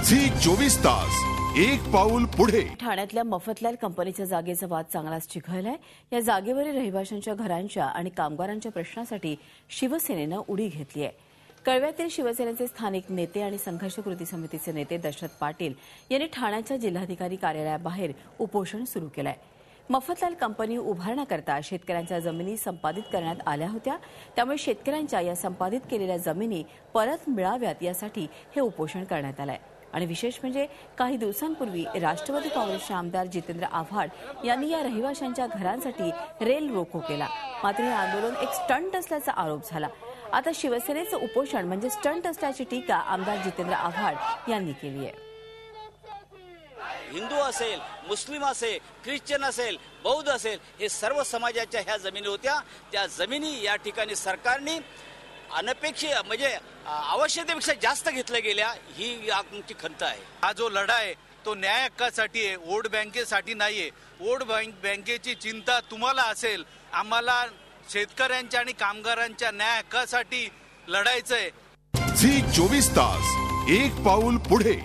Zee 24 तास एक पाऊल पुढे। ठाण्यातल्या मफतलाल कंपनीच्या जागेचा वाद चांगलाच चिघळलाय। या जागेवरील रहिवाशांच्या घरांच्या आणि कामगारांच्या प्रश्नासाठी शिवसेनेनं उडी घेतली आहे। कळव्यातील शिवसेनेचे स्थानिक नेते आणि संघर्ष कृती समितीचे नेते दशरथ पाटील यांनी ठाण्याच्या जिल्हाधिकारी कार्यालयाबाहेर उपोषण सुरू केलंय। मफतलाल कंपनी उभारण्याकरता शेतकऱ्यांच्या जमिनी संपादित करण्यात आल्या होत्या, त्यामुळे शेतकऱ्यांच्या या संपादित केलेल्या जमिनी परत मिळाव्यात यासाठी हे उपोषण करण्यात आलंय। आणि विशेष म्हणजे काही दिवसांपूर्वी राष्ट्रवादी काँग्रेसचे आमदार जितेंद्र आव्हाड यांनी या रहिवाशांच्या घरांसाठी रेल रोको केला। मात्र हे आंदोलन एक स्टंट असल्याचा आरोप झाला। आता शिवसेनेचं उपोषण म्हणजे स्टंट असल्याची टीका आमदार जितेंद्र आव्हाड यांनी केली आहे। हिंदू असेल, मुस्लिम असेल, ख्रिश्चन असेल, बौद्ध असेल, हे सर्व समाजाच्या ह्या जमिनी होत्या। त्या जमिनी या ठिकाणी सरकारने अनपेक्षित म्हणजे आवश्यकतेपेक्षा जास्त घेतल्या गेल्या, ही आमची खंत आहे। हा जो लढा आहे तो न्याय हक्कासाठी आहे, वोट बँकेसाठी नाहीये। वोट बँकेची चिंता तुम्हाला असेल, आम्हाला शेतकऱ्यांच्या आणि कामगारांच्या न्याय हक्कासाठी लढायचंय। झी 24 तास एक पाऊल पुढे।